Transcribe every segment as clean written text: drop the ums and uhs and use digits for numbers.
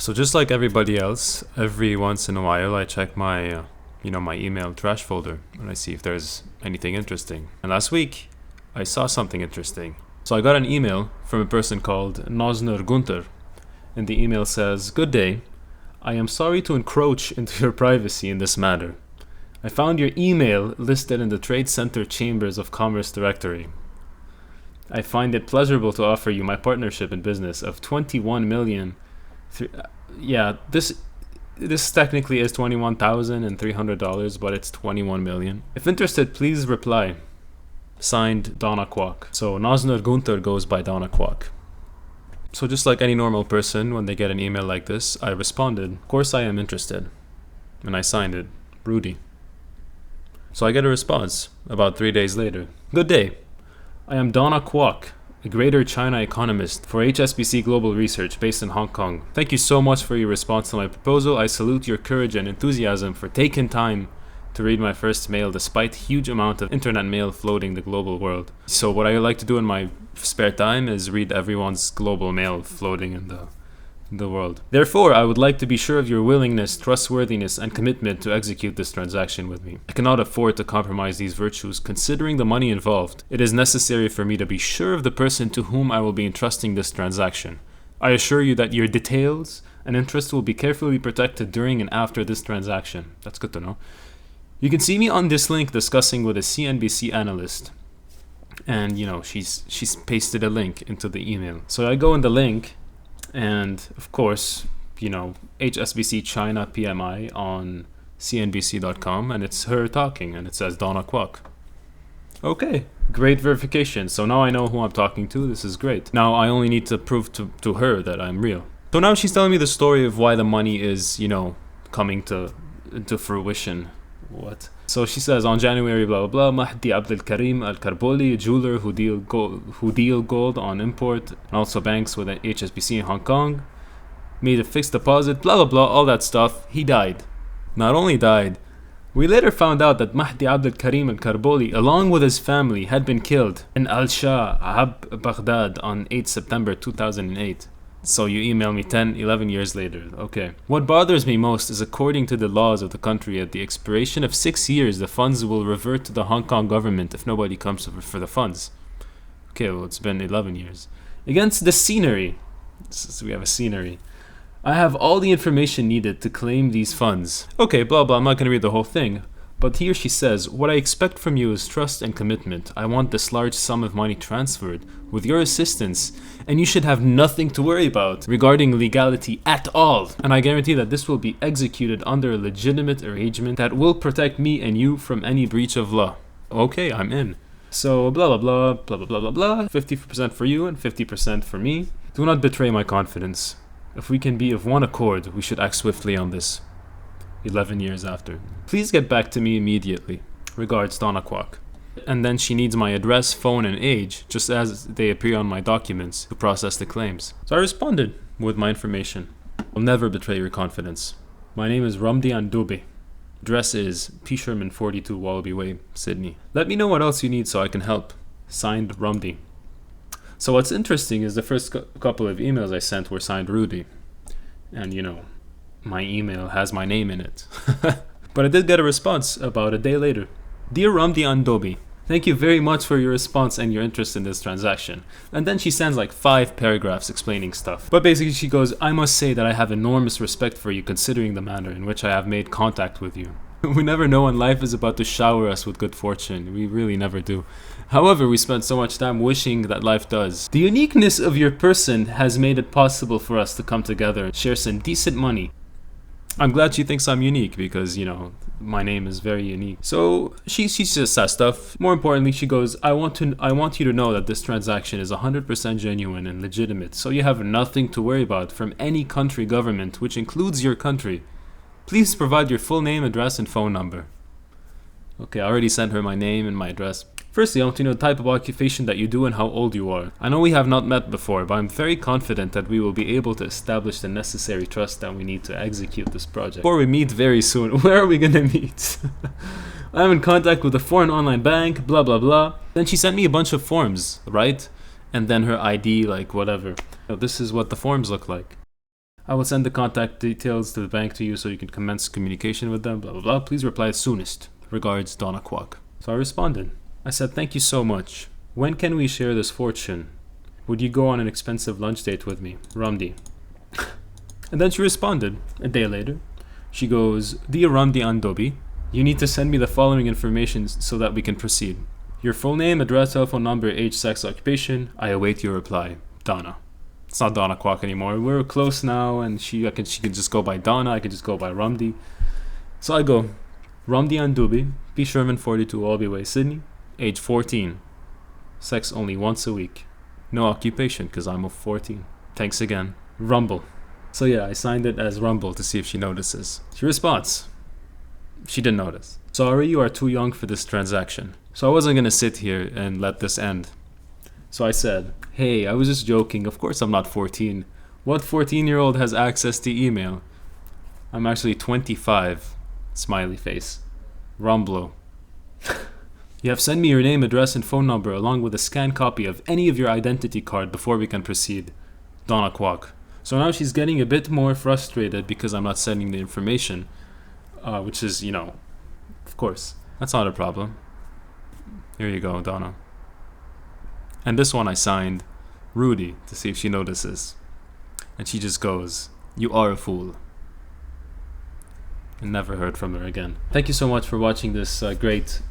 So just like everybody else, every once in a while I check my email trash folder and I see if there's anything interesting. And last week I saw something interesting. So I got an email from a person called Nosner Gunter, and the email says, "Good day. I am sorry to encroach into your privacy in this matter. I found your email listed in the Trade Center Chambers of Commerce directory. I find it pleasurable to offer you my partnership in business of 21 million. This technically is $21,300, but it's 21 million. If interested, please reply. Signed, Donna Kwok." So Nosner Gunter goes by Donna Kwok. So just like any normal person, when they get an email like this, I responded, "Of course I am interested." And I signed it, Rudy. So I get a response about 3 days later. "Good day. I am Donna Kwok, a Greater China economist for HSBC Global Research based in Hong Kong. Thank you so much for your response to my proposal. I salute your courage and enthusiasm for taking time to read my first mail despite huge amount of internet mail floating the global world." So what I like to do in my spare time is read everyone's global mail floating in the world. "Therefore, I would like to be sure of your willingness, trustworthiness, and commitment to execute this transaction with me. I cannot afford to compromise these virtues considering the money involved. It is necessary for me to be sure of the person to whom I will be entrusting this transaction. I assure you that your details and interests will be carefully protected during and after this transaction." That's good to know. "You can see me on this link discussing with a CNBC analyst." And she's pasted a link into the email. So I go in the link, and of course, HSBC China PMI on CNBC.com, and it's her talking, and it says Donna Kwok. Okay, great verification. So now I know who I'm talking to. This is great. Now I only need to prove to her that I'm real. So now she's telling me the story of why the money is, coming to fruition. What? So she says, on January, blah, blah, blah, Mahdi Abdel Karim Al-Karboli, a jeweler who deal gold on import, and also banks with an HSBC in Hong Kong, made a fixed deposit, blah, blah, blah, all that stuff. He died. Not only died, we later found out that Mahdi Abdel Karim Al-Karboli, along with his family, had been killed in Al-Shah, Baghdad on 8 September 2008. So you email me 10, 11 years later. Okay. "What bothers me most is according to the laws of the country, at the expiration of 6 years, the funds will revert to the Hong Kong government if nobody comes for the funds." Okay, well, it's been 11 years. "Against the scenery," so we have a scenery, "I have all the information needed to claim these funds." Okay, blah, blah, I'm not going to read the whole thing. But here she says, "What I expect from you is trust and commitment. I want this large sum of money transferred with your assistance, and you should have nothing to worry about regarding legality at all. And I guarantee that this will be executed under a legitimate arrangement that will protect me and you from any breach of law." Okay, I'm in. So blah, blah, blah, blah, blah, blah, blah, blah. 50% for you and 50% for me. "Do not betray my confidence. If we can be of one accord, we should act swiftly on this." 11 years after. "Please get back to me immediately. Regards, Donna Kwok." And then she needs my address, phone, and age, just as they appear on my documents, to process the claims. So I responded with my information. "I'll never betray your confidence. My name is Rumdi Andoubi. Address is P. Sherman 42 Wallaby Way, Sydney. Let me know what else you need so I can help. Signed, Rumdi." So what's interesting is the first couple of emails I sent were signed Rudy. And my email has my name in it. But I did get a response about a day later. "Dear Rumdi Andobi, thank you very much for your response and your interest in this transaction." And then she sends like 5 paragraphs explaining stuff. But basically she goes, "I must say that I have enormous respect for you considering the manner in which I have made contact with you. We never know when life is about to shower us with good fortune. We really never do. However, we spend so much time wishing that life does. The uniqueness of your person has made it possible for us to come together and share some decent money." I'm glad she thinks I'm unique because, my name is very unique. So she just says stuff. More importantly, she goes, I want you to know that this transaction is 100% genuine and legitimate, so you have nothing to worry about from any country government, which includes your country. Please provide your full name, address, and phone number." Okay, I already sent her my name and my address. "Firstly, I want to know the type of occupation that you do and how old you are. I know we have not met before, but I'm very confident that we will be able to establish the necessary trust that we need to execute this project. Before we meet very soon." Where are we gonna meet? "I'm in contact with a foreign online bank, blah, blah, blah." Then she sent me a bunch of forms, right? And then her ID, like whatever. This is what the forms look like. I will send the contact details to the bank to you so you can commence communication with them, blah blah blah. Please reply as soonest. Regards, Donna Kwok. So I responded. I said, thank you so much. When can we share this fortune? Would you go on an expensive lunch date with me? Ramdi. And then she responded a day later. She goes, Dear Ramdi Andobi, you need to send me the following information so that we can proceed. Your full name, address, telephone number, age, sex, occupation. I await your reply. Donna. It's not Donna Kwok anymore. We're close now, and she can just go by Donna. I can just go by Ramdi. So I go, Ramdi Andobi, P. Sherman, 42, Albee Way, Sydney. Age 14. Sex only once a week. No occupation because I'm 14. Thanks again. Rumble. So yeah, I signed it as Rumble to see if she notices. She responds. She didn't notice. Sorry, you are too young for this transaction. So I wasn't going to sit here and let this end. So I said, hey, I was just joking. Of course I'm not 14. What 14-year-old has access to email? I'm actually 25. Smiley face. Rumble. You have sent me your name, address, and phone number along with a scanned copy of any of your identity card before we can proceed. Donna Kwok. So now she's getting a bit more frustrated because I'm not sending the information, which is, of course, that's not a problem. Here you go, Donna. And this one I signed Rudy to see if she notices. And she just goes, you are a fool. And never heard from her again. Thank you so much for watching this great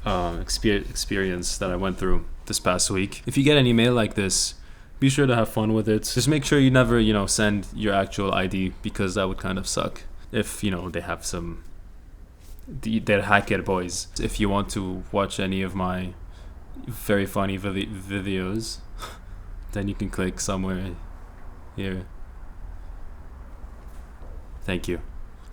experience that I went through this past week. If you get an email like this, be sure to have fun with it. Just make sure you never, send your actual ID because that would kind of suck. If, they have they're hacker boys. If you want to watch any of my very funny videos, then you can click somewhere here. Thank you.